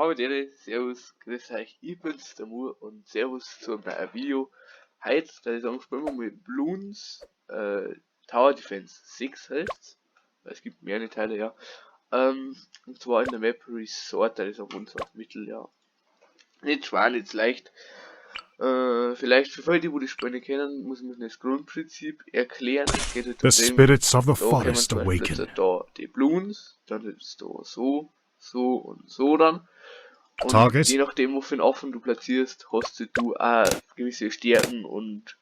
Hallo servus, grüß euch, ich bin's, der Mur und servus zu einem neuen Video. Heute, da ich sagen, spielen wir mit Bloons Tower Defense 6 heißt, weil es gibt mehrere Teile, ja. Und zwar in der Map Resort, da ist auch unser Mittel, ja. Nicht schwer, nicht leicht. Vielleicht für viele, die Spiele kennen, muss ich das Grundprinzip erklären. Es geht halt The spirits of the da kommen forest zum Beispiel awaken. jetzt da die Bloons, dann ist da so, so und so dann. Und Target. je nachdem, wo für einen Affen du platzierst, hast du auch gewisse Stärken und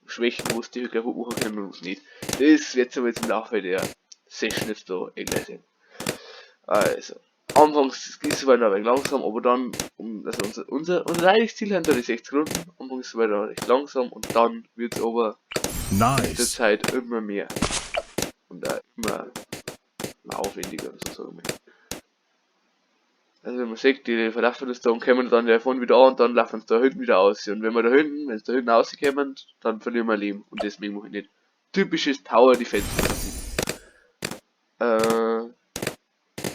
Schwächen, wo es die gleich machen können und was nicht. Das wird aber jetzt im Laufe der Session jetzt da gleich sehen. Also, anfangs ist es weiter recht langsam, aber dann, also unser eigentliches Ziel hinter die 60 Runden, anfangs ist es weiter recht langsam und dann wird es aber mit der Nice. Zeit immer mehr und immer aufwendiger und so sagen wir. Also wenn man sieht, die verlassen das da und kommen dann davon wieder an und dann laufen sie da hinten wieder aus. Und wenn sie da hinten rauskommen, dann verlieren wir Leben. Und deswegen mache ich nicht. Typisches Tower Defense Prinzip.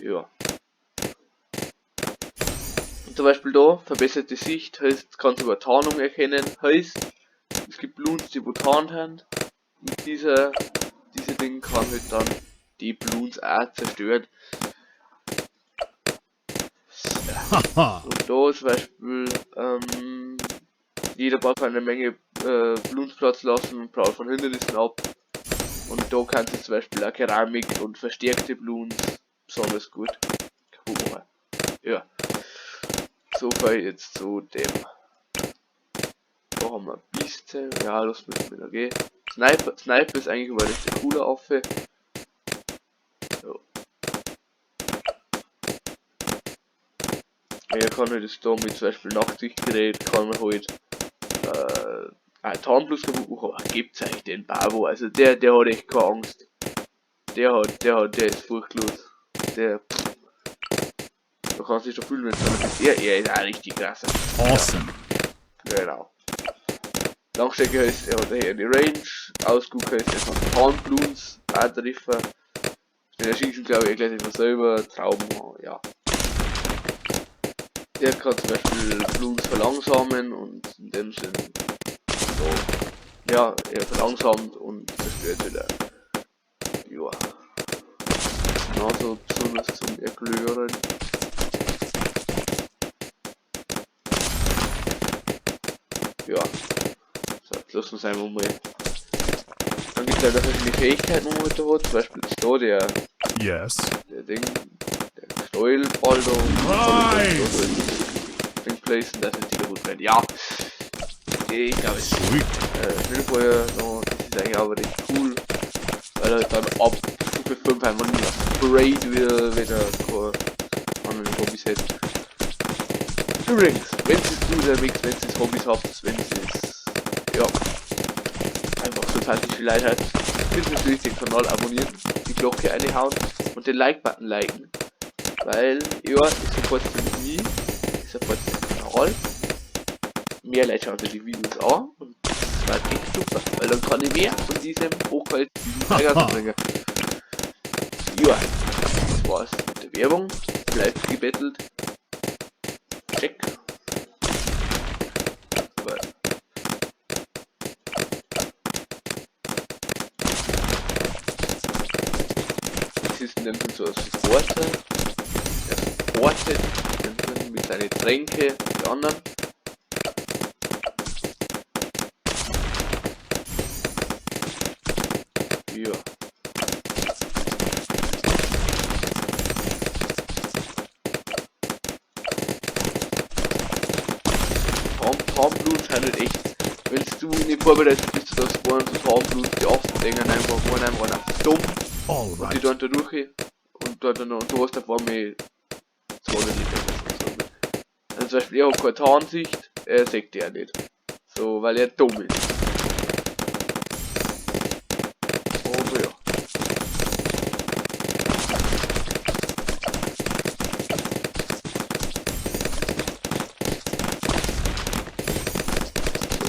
Ja. Und zum Beispiel da, verbesserte Sicht, heißt, kannst du über Tarnung erkennen, heißt, es gibt Bloons, die wo tarnt haben. Und diese Ding kann halt dann die Bloons auch zerstören. Haha. Und da zum Beispiel, jeder braucht eine Menge Bloons Platz lassen und braucht von Hindernissen ab. Und da kannst du zum Beispiel auch Keramik und verstärkte Bloons besonders gut kaputt machen. Ja. So viel jetzt zu dem. Da haben wir Bieste. Ja, das müssen wir da gehen. Sniper ist eigentlich immer recht eine coole Waffe. Er kann halt das da mit zum Beispiel Nachtsichtgerät, kann man halt Tarnplus kaputt machen, aber gibt's eigentlich den Bavo, also der hat echt keine Angst. Der ist furchtlos. Da kannst du dich schon fühlen, wenn du bist. Er ist auch richtig krass. Awesome. Ja, genau. Langstrecke heißt, er hat hier eine Range, Ausguck heißt, er kann Tarnbluns antreffen. Den erschießen glaube ich gleich einfach selber, Trauben, ja. Der kann zum Beispiel Bloons verlangsamen und in dem Sinn so, ja, er verlangsamt und zerstört wieder. Ja. Genauso besonders zum Erklären. Ja. So, jetzt lassen wir es einfach mal. Dann gibt es halt auch verschiedene Fähigkeiten, die man heute hat. Zum Beispiel ist da der Ding, der Knäuelball da. Den placen, dass es die kaputt werden. Ja. Ich glaube, es ist Schnellfeuer, no, das ist eigentlich aber recht cool. Weil er dann ab Stufe 5 einfach nur sprayt wieder keine anderen Hobbys hat. Übrigens, wenn es der Mix, wenn es Hobbys habt, wenn es ja einfach so fantastische Leute hat, bitte natürlich den Kanal abonnieren, die Glocke einhauen und den Like-Button liken. Weil, ja, ich supporte es nie, ich supporte den Kanal. Mehr Leute schauen sich die Videos an und das war echt super, weil dann kann ich mehr von diesem hochqualitativen Tiger bringen. Ja, das war's mit der Werbung. Bleibt gebettelt. Check. Das ist in dem Fall so ein Supporter. Der supportet mit seinen Tränke die anderen. Ja. Tarnbluns sind halt echt, wenn du nicht vorbereitet bist, dass spawnen so Tarnbluns, die Affendinger einfach dumm und die dann da durch und du hast auf einmal 200 Leben. Also zum Beispiel, er hat keine Tarnsicht, er sieht die auch nicht. So, weil er dumm ist. Aber ja.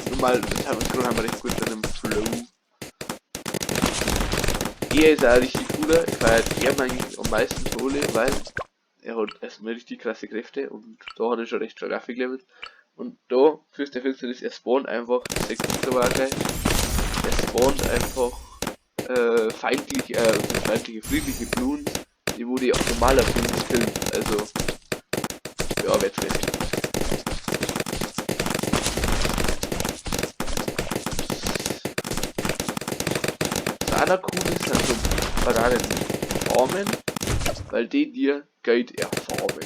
Normal, das haben wir recht gut an dem Flow. Er ist auch richtig cooler, ich feiert er eigentlich am meisten Kohle, weil er hat erstmal richtig krasse Kräfte und da hat er schon recht stark aufgelevelt. Und da, Fürst der Finsternis, er spawnt einfach, das sagt er war gleich, er spawnt einfach feindliche, friedliche Blumen, die wo die auch normaler Blumen killen. Also, ja, wird's recht. Was auch noch cool ist, sind so Bananenfarmen, weil die dir Geld erfarmen.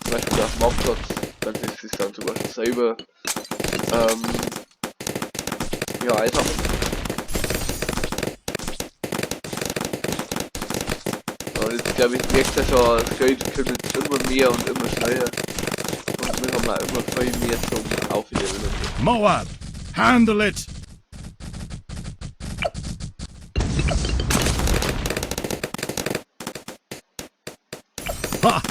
Zum Beispiel auf dem Marktplatz, dann ist es dann zum Beispiel selber ja, einsammeln. Und jetzt glaube ich, merkt ihr schon, das Geld kommt jetzt immer mehr und immer schneller. Und wir haben auch immer viel mehr zum Aufleveln. Moab, handle it! Ha!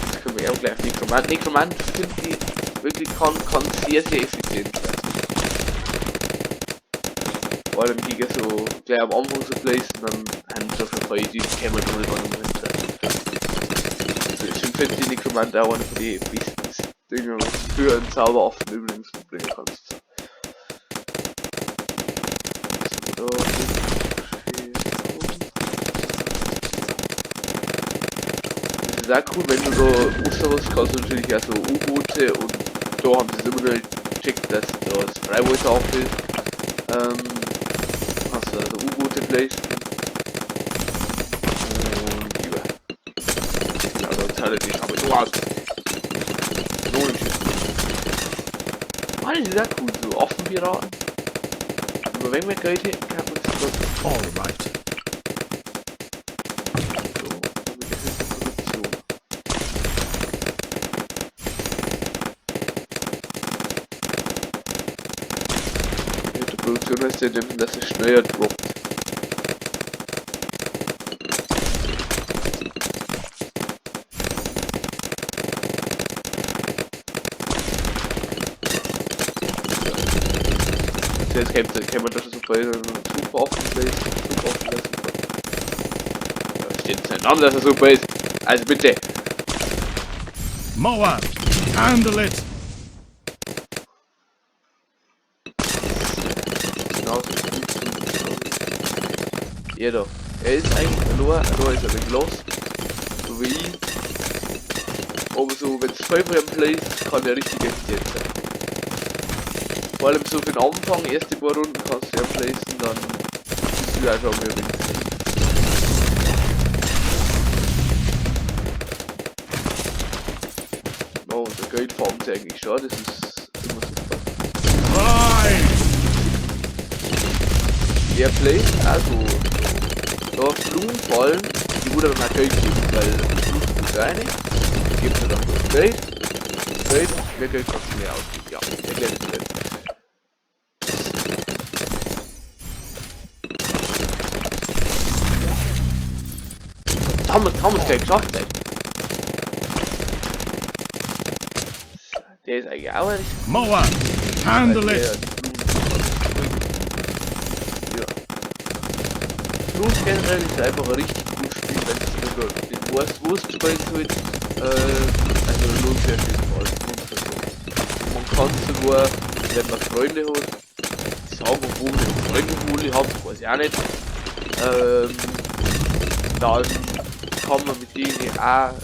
Jetzt können wir auch gleich Nekromant. Nekromant finde ich wirklich kann sehr, sehr effizient sein. Vor allem die so gleich am Anfang so placen, dann haben sie schon viel, die kämen nur nicht an. Also ich finde die Nekromant auch eine von den besten Dinge, für einen Zauberwaffen übrigens mitbringen kannst. So, das ist auch cool, wenn du da Osterhaus kannst du natürlich auch so U-Boote und da haben sie es immer noch gecheckt, dass da das Freiwasser auf ist. Hast du also U-Boote placen und über. Ja, da zahlt die aber so aus. Mann, das ist auch cool, so Affenpiraten. Aber wenn wir Geld hätten, kann man das so. Alright. Produktion heißt ja, dass es schneller droppt. Jetzt kennt man das schon super offen ist. Ja, steht nicht an, dass er super ist. Also bitte. Moab, handle it! Ja doch. Er ist eigentlich verloren, da ist er weg los. So wie ich. Aber so, wenn es voll von ihm placed, kann er richtig effizient sein. Vor allem so für den Anfang, erste paar Runden kannst du ja placen, dann bist du einfach mehr weg. Oh, und der Geld farmt sie eigentlich schon, das ist immer super. Nein! Der placed also da Blumen fallen, die wurde dann auch Geld geben, weil Blumen ist eine, gibt er dann das Geld, mehr Geld kannst du mehr ausgeben, ja, der Geld ist Geld. Haben wir es gleich geschafft, ey. Der ist eigentlich auch ein richtig. Moab, handle it! Ja. Blues generell ist einfach ein richtig gutes Spiel, wenn es sogar den Wurst spielen sollt. Also lohnt sich auf jeden Fall. Man kann sogar, wenn man Freunde hat, sagen, wo wir Freunde haben, weiß ich auch nicht. Dann kann man mit denen auch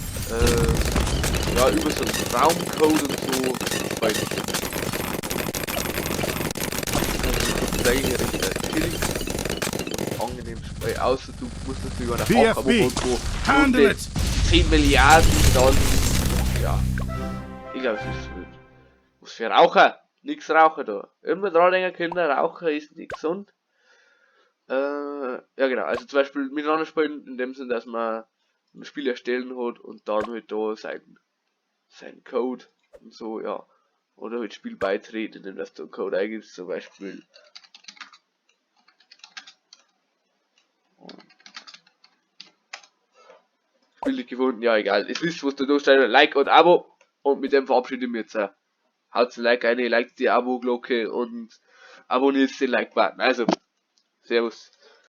ja, über so einen Raumcode und so spielen. Das ist eigentlich recht chillig und angenehm Spiel, außer du musst natürlich an der Hacker, wo 10 Milliarden dann, ja, ich glaube es ist wild. Was für Raucher, nix Raucher da. Immer dran denken, Kinder, Raucher ist nicht gesund. Ja genau, also zum Beispiel miteinander spielen, in dem Sinn, dass man ein Spiel erstellen hat und dann halt da sein Code und so, ja. Oder halt Spiel beitreten, indem du einen Code eingibst, zum Beispiel. billig gefunden, ja egal. Es ist, was du durchstellst, Like und Abo. Und mit dem verabschiede ich mich jetzt. Haut ein Like rein, liked die Abo-Glocke und abonniert den Like-Button. Also, Servus.